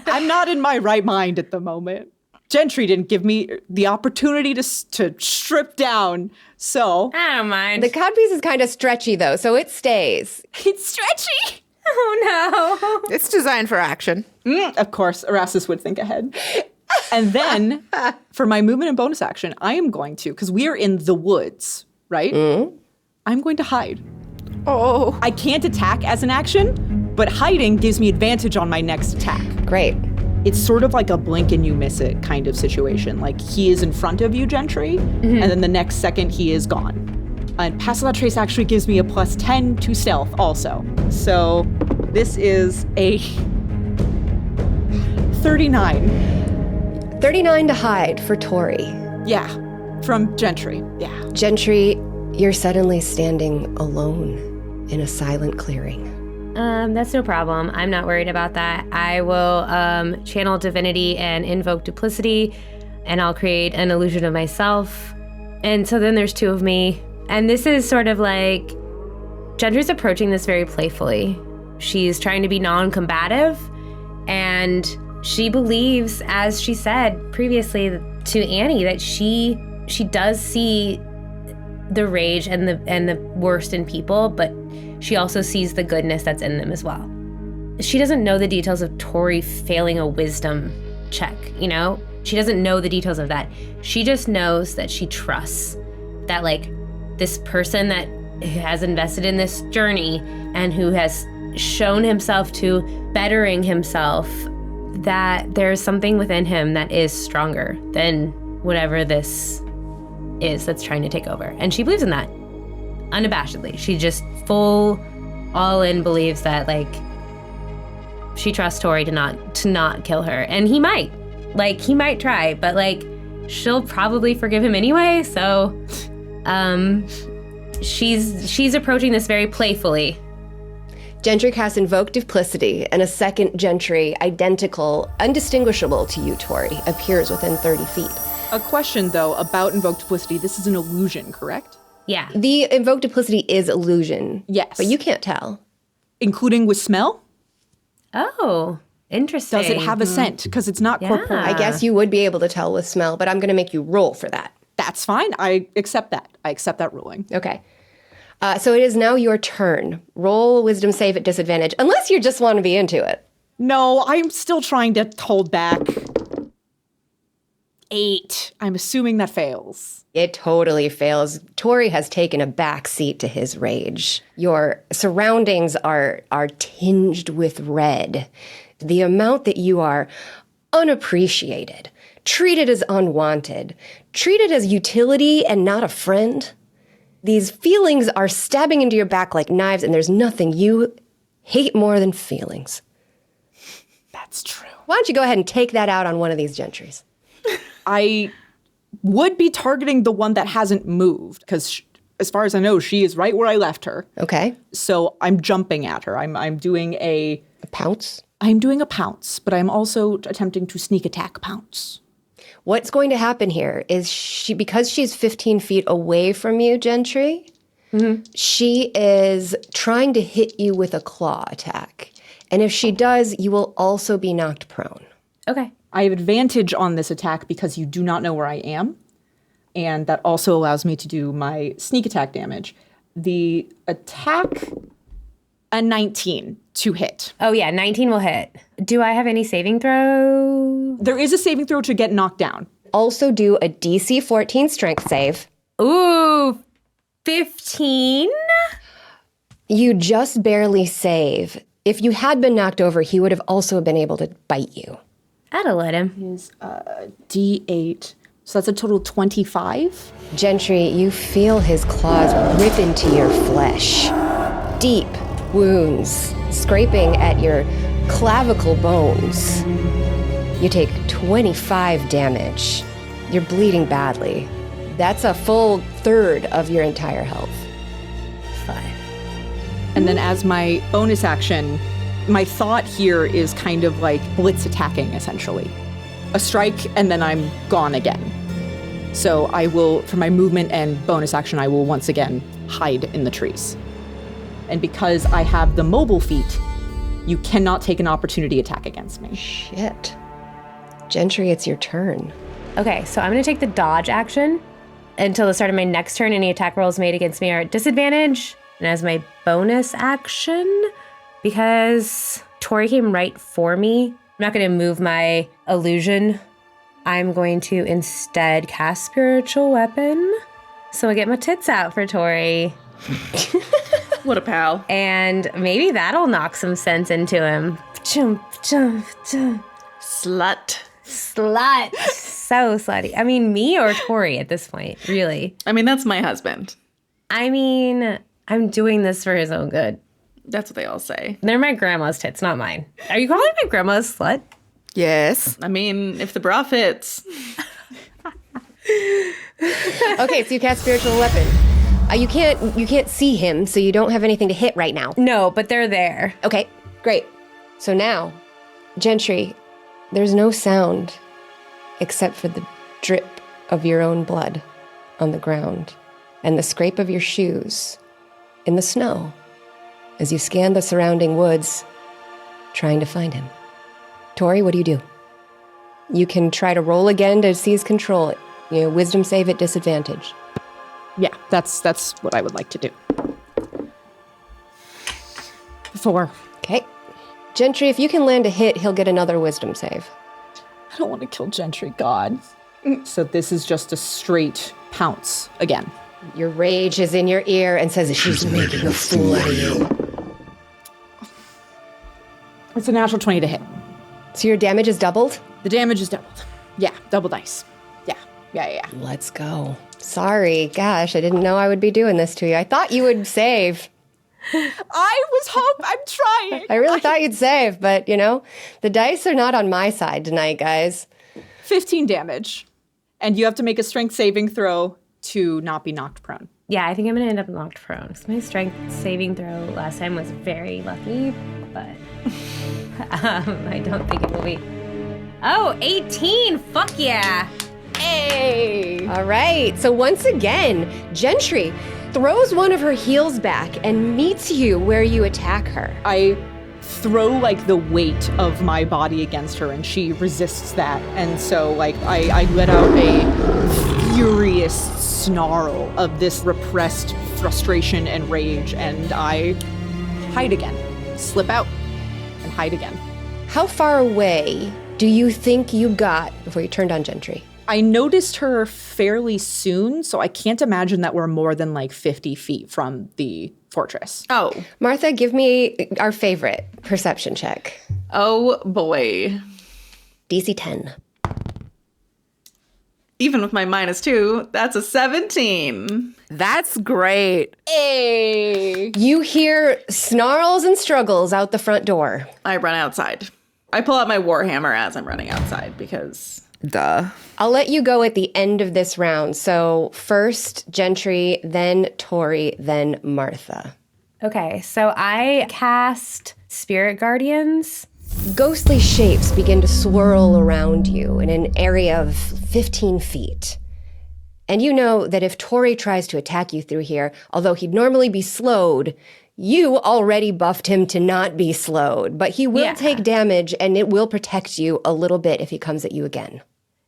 I'm not in my right mind at the moment. Gentry didn't give me the opportunity to strip down, so I don't mind. The codpiece is kind of stretchy though, so it stays. it's stretchy. Oh no. It's designed for action. Of course, Erastus would think ahead. And then, for my movement and bonus action, I am going to, because we are in the woods, right? I'm going to hide. Oh. I can't attack as an action, but hiding gives me advantage on my next attack. Great. It's sort of like a blink and you miss it kind of situation. Like he is in front of you, Gentry, and then the next second he is gone. And Pass Without Trace actually gives me a +10 to stealth also. So this is a 39. 39 to hide for Tohri. Yeah, from Gentry. Yeah. Gentry, you're suddenly standing alone in a silent clearing. That's no problem. I'm not worried about that. I will channel divinity and invoke duplicity, and I'll create an illusion of myself. And so then there's two of me. And this is sort of like, Gentry's approaching this very playfully. She's trying to be non-combative, And she believes, as she said previously to Annie, that she does see the rage and the worst in people, but she also sees the goodness that's in them as well. She doesn't know the details of Tohri failing a wisdom check, you know? She doesn't know the details of that. She just knows that she trusts that, like, this person that has invested in this journey and who has shown himself to bettering himself, that there's something within him that is stronger than whatever this is that's trying to take over. And she believes in that unabashedly. She just full all in believes that, like, she trusts Tohri to not kill her. And he might try, but, like, she'll probably forgive him anyway. So she's approaching this very playfully. Gentry casts Invoke Duplicity, and a second Gentry, identical, undistinguishable to you, Tohri, appears within 30 feet. A question, though, about Invoke Duplicity. This is an illusion, correct? Yeah. The Invoke Duplicity is illusion. Yes. But you can't tell. Including with smell? Oh, interesting. Does it have a scent? Because it's not corporeal. I guess you would be able to tell with smell, but I'm going to make you roll for that. That's fine. I accept that. I accept that ruling. Okay. So it is now your turn. Roll a wisdom save at disadvantage, unless you just want to be into it. No, I'm still trying to hold back. 8. I'm assuming that fails. It totally fails. Tohri has taken a back seat to his rage. Your surroundings are tinged with red. The amount that you are unappreciated, treated as unwanted, treated as utility and not a friend. These feelings are stabbing into your back like knives, and there's nothing you hate more than feelings. That's true. Why don't you go ahead and take that out on one of these Gentrys? I would be targeting the one that hasn't moved, because as far as I know, she is right where I left her. Okay. So I'm jumping at her. I'm doing a pounce? I'm doing a pounce, but I'm also attempting to sneak attack pounce. What's going to happen here is because she's 15 feet away from you, Gentry, she is trying to hit you with a claw attack. And if she does, you will also be knocked prone. Okay. I have advantage on this attack because you do not know where I am. And that also allows me to do my sneak attack damage. The attack, a 19 to hit. Oh, yeah, 19 will hit. Do I have any saving throw? There is a saving throw to get knocked down. Also do a DC 14 strength save. Ooh, 15? You just barely save. If you had been knocked over, he would have also been able to bite you. I'd have let him. Is D8. So that's a total 25. Gentry, you feel his claws rip into your flesh. Deep wounds, scraping at your clavicle bones. You take 25 damage. You're bleeding badly. That's a full third of your entire health. 5. And then as my bonus action, my thought here is kind of like blitz attacking, essentially. A strike, and then I'm gone again. So I will, for my movement and bonus action, I will once again hide in the trees. And because I have the mobile feat, you cannot take an opportunity attack against me. Shit. Gentry, it's your turn. Okay, so I'm going to take the dodge action until the start of my next turn. Any attack rolls made against me are at disadvantage. And as my bonus action, because Tohri came right for me, I'm not going to move my illusion. I'm going to instead cast Spiritual Weapon. So I get my tits out for Tohri. What a pal. And maybe that'll knock some sense into him. Slut. Slut. So slutty. I mean, me or Tohri at this point, really. I mean, that's my husband. I mean, I'm doing this for his own good. That's what they all say. They're my grandma's tits, not mine. Are you calling my grandma a slut? Yes. I mean, if the bra fits. Okay, so you cast Spiritual Weapon. You can't see him, so you don't have anything to hit right now. No, but they're there. Okay, great. So now, Gentry, there's no sound except for the drip of your own blood on the ground and the scrape of your shoes in the snow as you scan the surrounding woods trying to find him. Tohri, what do? You can try to roll again to seize control. Wisdom save at disadvantage. Yeah, that's what I would like to do. 4. Okay. Gentry, if you can land a hit, he'll get another wisdom save. I don't want to kill Gentry, God. So this is just a straight pounce again. Your rage is in your ear and says she's making a fool out of you. It's a natural 20 to hit. So your damage is doubled? The damage is doubled. Yeah, double dice. Yeah. Let's go. Sorry. Gosh, I didn't know I would be doing this to you. I thought you would save. I'm trying. I really thought you'd save, but, the dice are not on my side tonight, guys. 15 damage. And you have to make a strength saving throw to not be knocked prone. Yeah, I think I'm going to end up knocked prone. 'Cause my strength saving throw last time was very lucky, but I don't think it will be. Oh, 18! Fuck yeah! Hey! All right. So once again, Gentry throws one of her heels back and meets you where you attack her. I throw the weight of my body against her and she resists that. And so I let out a furious snarl of this repressed frustration and rage and I hide again. Slip out and hide again. How far away do you think you got before you turned on Gentry? I noticed her fairly soon, so I can't imagine that we're more than 50 feet from the fortress. Oh. Martha, give me our favorite perception check. Oh, boy. DC 10. Even with my -2, that's a 17. That's great. Hey! You hear snarls and struggles out the front door. I run outside. I pull out my warhammer as I'm running outside because... Duh. I'll let you go at the end of this round. So first Gentry, then Tohri, then Martha. Okay, so I cast Spirit Guardians. Ghostly shapes begin to swirl around you in an area of 15 feet. And you know that if Tohri tries to attack you through here, although he'd normally be slowed, you already buffed him to not be slowed. But he will take damage, and it will protect you a little bit if he comes at you again.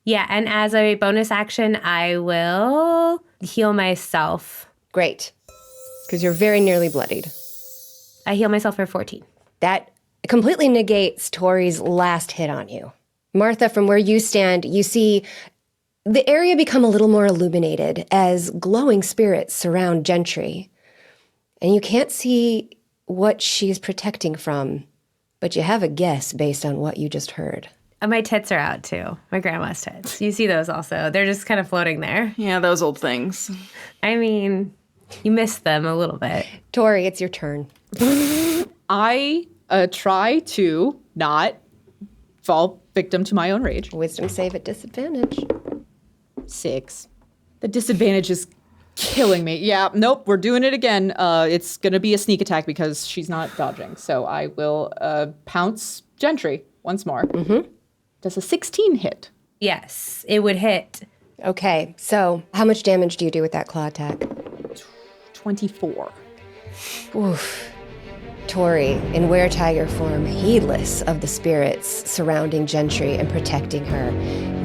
Yeah, and as a bonus action, I will heal myself. Great. Because you're very nearly bloodied. I heal myself for 14. That completely negates Tohri's last hit on you. Martha, from where you stand, you see the area become a little more illuminated as glowing spirits surround Gentry. And you can't see what she's protecting from, but you have a guess based on what you just heard. My tits are out, too. My grandma's tits. You see those also. They're just kind of floating there. Yeah, those old things. I mean, you missed them a little bit. Tohri, it's your turn. I try to not fall victim to my own rage. Wisdom save at disadvantage. 6. The disadvantage is killing me. Yeah, nope, we're doing it again. It's going to be a sneak attack because she's not dodging. So I will pounce Gentry once more. Mm-hmm. Does a 16 hit? Yes, it would hit. Okay, so how much damage do you do with that claw attack? 24. Oof. Tohri, in weretiger form, heedless of the spirits surrounding Gentry and protecting her,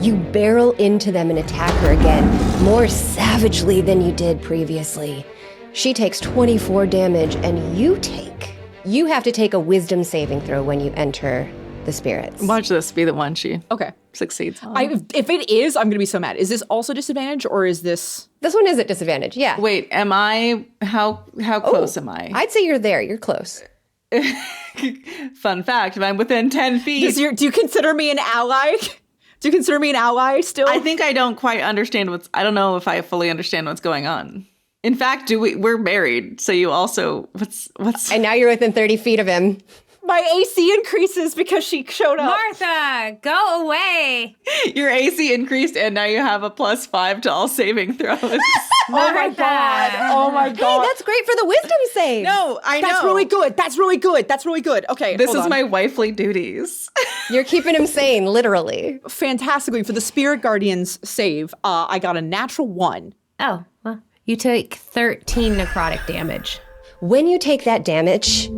you barrel into them and attack her again, more savagely than you did previously. She takes 24 damage, and you have to take a wisdom saving throw when you enter the spirits. Watch this be the one she Okay. succeeds on. If it is, I'm going to be so mad. Is this also disadvantage, or is this... This one is at disadvantage, yeah. Wait, am I... How close am I? I'd say you're there. You're close. Fun fact, I'm within 10 feet. Do you consider me an ally? Do you consider me an ally still? I think I don't quite understand I don't know if I fully understand what's going on. In fact, we're married, so you also... What's... And now you're within 30 feet of him. My AC increases because she showed up. Martha, go away. Your AC increased, and now you have a +5 to all saving throws. Oh my god. Oh my god. Hey, that's great for the wisdom save. No, I know. That's really good. That's really good. That's really good. Okay, This hold is on. my wifely duties. You're keeping him sane, literally. Fantastically, for the Spirit Guardians save, I got a natural 1. Oh, well, you take 13 necrotic damage. When you take that damage,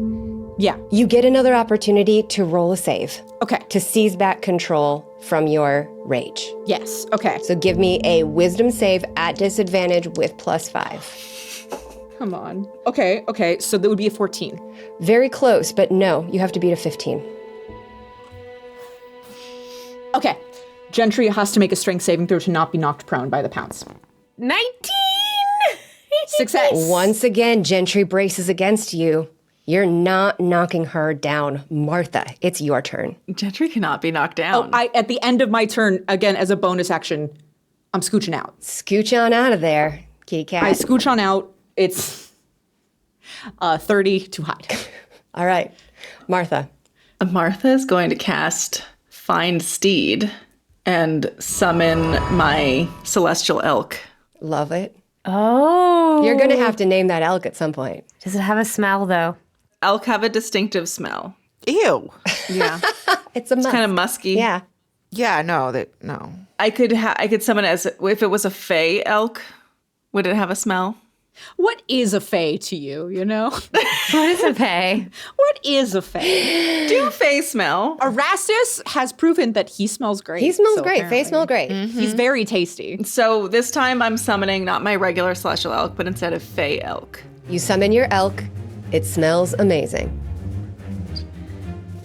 Yeah. You get another opportunity to roll a save Okay. to seize back control from your rage. Yes. Okay. So give me a wisdom save at disadvantage with +5. Come on. Okay. Okay. So that would be a 14. Very close, but no, you have to beat a 15. Okay. Gentry has to make a strength saving throw to not be knocked prone by the pounce. 19! Success. Once again, Gentry braces against you. You're not knocking her down. Martha, it's your turn. Gentry cannot be knocked down. At the end of my turn, again, as a bonus action, I'm scooching out. Scooch on out of there, kitty cat. I scooch on out. It's 30 to hide. All right, Martha. Martha is going to cast Find Steed and summon my celestial elk. Love it. Oh. You're going to have to name that elk at some point. Does it have a smell, though? Elk have a distinctive smell. Ew. Yeah. It's a must. Kind of musky. Yeah. Yeah, no. I could summon it as if it was a fey elk. Would it have a smell? What is a fae to you, you know? What is a pay? What is a fae? Do fey smell? Erastus has proven that he smells great. He smells so great. apparently. Faye smell great. He's very tasty. So this time I'm summoning not my regular celestial elk, but instead a fey elk. You summon your elk. It smells amazing.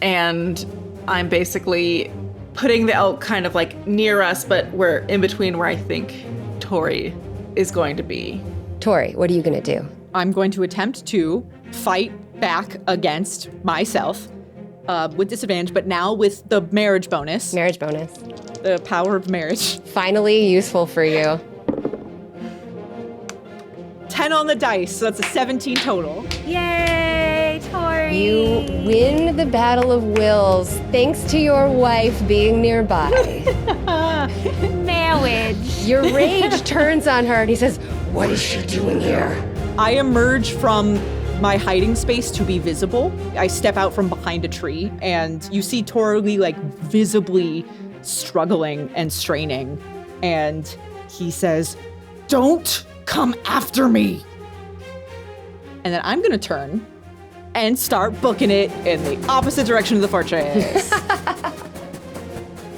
And I'm basically putting the elk kind of like near us, but we're in between where I think Tohri is going to be. Tohri, what are you going to do? I'm going to attempt to fight back against myself with disadvantage, but now with the marriage bonus, Marriage bonus. the power of marriage. Finally useful for you. 10 on the dice, so that's a 17 total. Yay, Tohri! You win the Battle of Wills thanks to your wife being nearby. Marriage. Your rage turns on her and he says, "What is she doing here?" I emerge from my hiding space to be visible. I step out from behind a tree, and you see Tohri like visibly struggling and straining. And he says, "Don't come after me." And then I'm gonna turn and start booking it in the opposite direction of the fortress.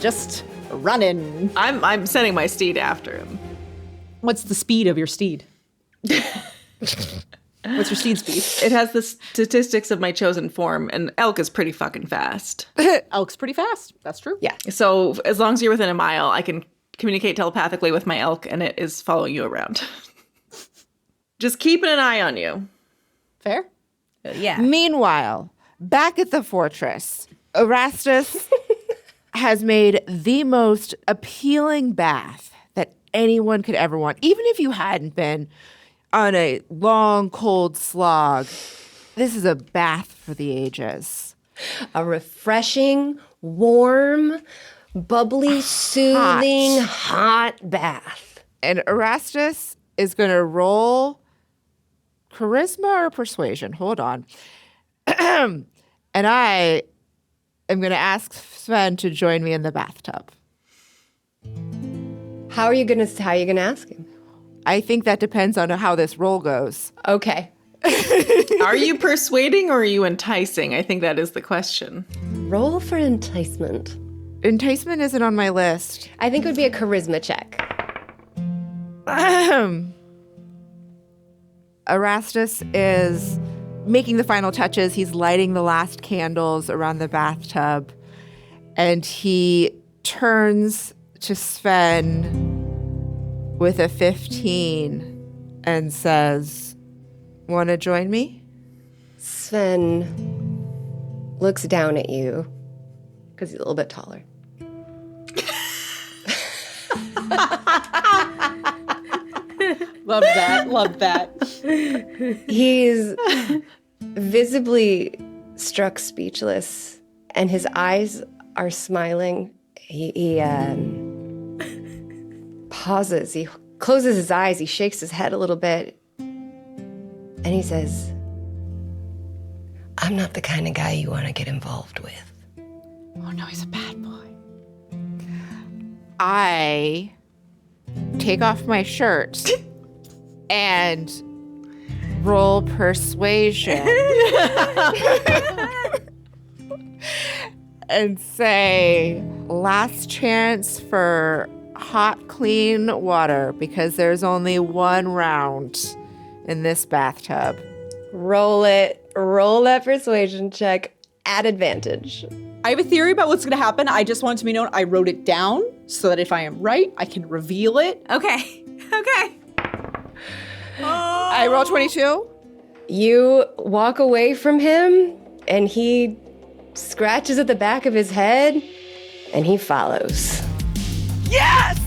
Just running. I'm sending my steed after him. What's the speed of your steed? What's your steed speed? It has the statistics of my chosen form, and elk is pretty fucking fast. Elk's pretty fast. That's true. Yeah. So as long as you're within a mile, I can communicate telepathically with my elk, and it is following you around. Just keeping an eye on you. Fair? Yeah. Meanwhile, back at the fortress, Erastus has made the most appealing bath that anyone could ever want. Even if you hadn't been on a long, cold slog, this is a bath for the ages. A refreshing, warm, bubbly, soothing, hot bath. And Erastus is going to roll charisma or persuasion. Hold on. And I am going to ask Sven to join me in the bathtub. How are you gonna ask him? I think that depends on how this roll goes. Okay. Are you persuading or are you enticing? I think that is the question. Roll for enticement. Enticement isn't on my list. I think it would be a charisma check. Erastus is making the final touches. He's lighting the last candles around the bathtub. And he turns to Sven with a 15 and says, "Want to join me?" Sven looks down at you because he's a little bit taller. Love that. Love that. He's visibly struck speechless, and his eyes are smiling. He pauses. He closes his eyes. He shakes his head a little bit, and he says, "I'm not the kind of guy you want to get involved with." Oh no, he's a bad boy. I take off my shirt and roll persuasion. and say, last chance for hot, clean water because there's only one round in this bathtub. Roll it. Roll that persuasion check at advantage. I have a theory about what's going to happen. I just want it to be known I wrote it down so that if I am right, I can reveal it. Okay. I roll 22. You walk away from him, and he scratches at the back of his head, and he follows. Yes!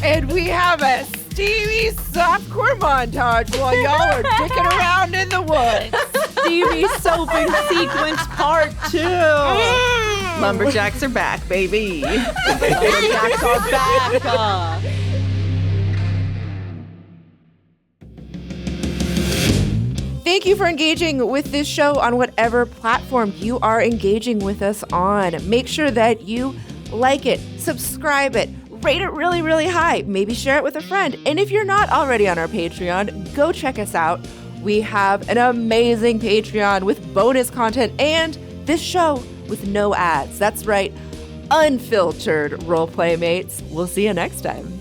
And we have a steamy softcore montage while y'all are dicking around in the woods. Stevie soaping sequence part 2. Lumberjacks are back, baby. Lumberjacks are back. Thank you for engaging with this show on whatever platform you are engaging with us on. Make sure that you like it, subscribe it, rate it really, really high. Maybe share it with a friend. And if you're not already on our Patreon, go check us out. We have an amazing Patreon with bonus content and this show with no ads. That's right, unfiltered roleplay mates. We'll see you next time.